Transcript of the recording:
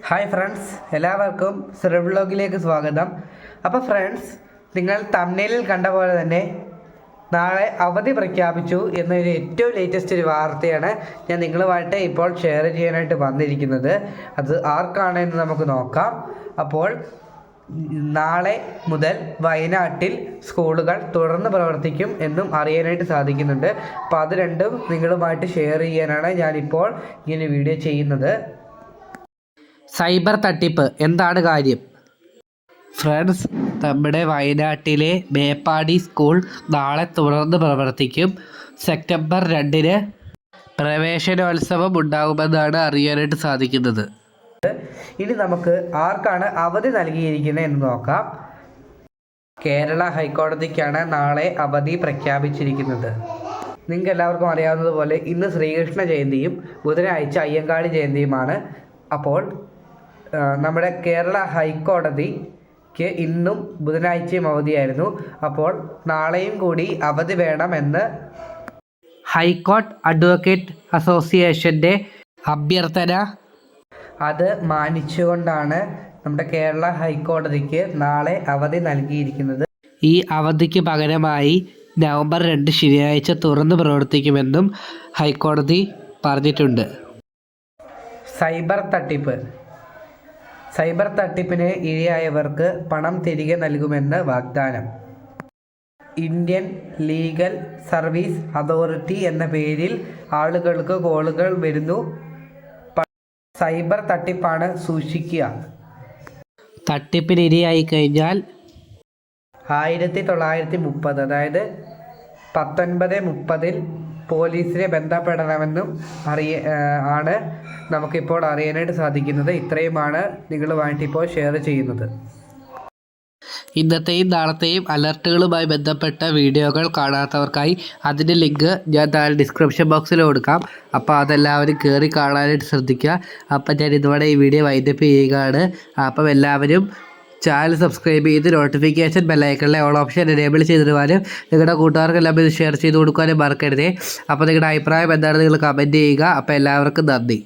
Hi friends, എല്ലാവർക്കും സിറ വ്ലോഗിലേക്ക് സ്വാഗതം. അപ്പോൾ ഫ്രണ്ട്സ്, നിങ്ങൾ തംബ്നെയിലിൽ കണ്ട പോലെ തന്നെ നാളെ അവധി പ്രഖ്യാപിച്ചു എന്നൊരു ഏറ്റവും ലേറ്റസ്റ്റ് ഒരു വാർത്തയാണ് ഞാൻ നിങ്ങളുമായിട്ട് ഇപ്പോൾ ഷെയർ ചെയ്യാനായിട്ട് വന്നിരിക്കുന്നത്. അത് ആർക്കാണ് എന്ന് നമുക്ക് നോക്കാം. അപ്പോൾ നാളെ മുതൽ വയനാട്ടിൽ സ്കൂളുകൾ തുടർന്ന് പ്രവർത്തിക്കും എന്നും അറിയാനായിട്ട് സാധിക്കുന്നുണ്ട്. അപ്പോൾ അത് രണ്ടും നിങ്ങളുമായിട്ട് ഷെയർ ചെയ്യാനാണ് ഞാനിപ്പോൾ ഇങ്ങനെ വീഡിയോ ചെയ്യുന്നത്. സൈബർ തട്ടിപ്പ് എന്താണ് കാര്യം? ഫ്രണ്ട്സ്, നമ്മുടെ വയനാട്ടിലെ മേപ്പാടി സ്കൂൾ നാളെ തുറന്ന് പ്രവർത്തിക്കും. സെപ്റ്റംബർ 2 പ്രവേശനോത്സവം ഉണ്ടാകുമെന്നാണ് അറിയാനായിട്ട് സാധിക്കുന്നത്. ഇനി നമുക്ക് ആർക്കാണ് അവധി നൽകിയിരിക്കുന്നത് എന്ന് നോക്കാം. കേരള ഹൈക്കോടതിക്കാണ് നാളെ അവധി പ്രഖ്യാപിച്ചിരിക്കുന്നത്. നിങ്ങൾക്ക് എല്ലാവർക്കും അറിയാവുന്നതുപോലെ ഇന്ന് ശ്രീകൃഷ്ണ ജയന്തിയും ബുധനാഴ്ച അയ്യങ്കാളി ജയന്തിയുമാണ്. അപ്പോൾ നമ്മുടെ കേരള ഹൈക്കോടതിക്ക് ഇന്നും ബുധനാഴ്ചയും അവധിയായിരുന്നു. അപ്പോൾ നാളെയും കൂടി അവധി വേണമെന്ന് ഹൈക്കോർട്ട് അഡ്വക്കേറ്റ് അസോസിയേഷൻ്റെ അഭ്യർത്ഥന അത് മാനിച്ചുകൊണ്ടാണ് നമ്മുടെ കേരള ഹൈക്കോടതിക്ക് നാളെ അവധി നൽകിയിരിക്കുന്നത്. ഈ അവധിക്ക് പകരമായി നവംബർ 2 ശനിയാഴ്ച തുറന്ന് പ്രവർത്തിക്കുമെന്നും ഹൈക്കോടതി പറഞ്ഞിട്ടുണ്ട്. സൈബർ തട്ടിപ്പിന് ഇരയായവർക്ക് പണം തിരികെ നൽകുമെന്ന് വാഗ്ദാനം. ഇന്ത്യൻ ലീഗൽ സർവീസ് അതോറിറ്റി എന്ന പേരിൽ ആളുകൾക്ക് കോളുകൾ വരുന്നു. സൈബർ തട്ടിപ്പാണ്, സൂക്ഷിക്കുക. തട്ടിപ്പിന് ഇരയായി കഴിഞ്ഞാൽ 1930 അതായത് 1930 പോലീസിനെ ബന്ധപ്പെടണമെന്നും ആണ് നമുക്കിപ്പോൾ അറിയാനായിട്ട് സാധിക്കുന്നത്. ഇത്രയുമാണ് നിങ്ങളുമായിട്ട് ഇപ്പോൾ ഷെയർ ചെയ്യുന്നത്. ഇന്നത്തെയും നാളത്തെയും അലർട്ടുകളുമായി ബന്ധപ്പെട്ട വീഡിയോകൾ കാണാത്തവർക്കായി അതിൻ്റെ ലിങ്ക് ഞാൻ താഴെ ഡിസ്ക്രിപ്ഷൻ ബോക്സിൽ കൊടുക്കാം. അപ്പോൾ അതെല്ലാവരും കയറി കാണാനായിട്ട് ശ്രദ്ധിക്കുക. അപ്പം ഞാൻ ഇതോടെ ഈ വീഡിയോ വൈൻഡപ്പ് ചെയ്യുകയാണ്. അപ്പം എല്ലാവരും ചാനൽ സബ്സ്ക്രൈബ് ചെയ്ത് നോട്ടിഫിക്കേഷൻ ബെല്ലൈക്കണിലെ ഓൾ ഓപ്ഷൻ എനേബിൾ ചെയ്തിടുവാനും നിങ്ങളുടെ കൂട്ടുകാർക്കെല്ലാം ഇത് ഷെയർ ചെയ്ത് കൊടുക്കാനും മറക്കരുതേ. അപ്പോൾ നിങ്ങളുടെ അഭിപ്രായം എന്താണെന്ന് നിങ്ങൾ കമൻറ്റ് ചെയ്യുക. അപ്പോൾ എല്ലാവർക്കും നന്ദി.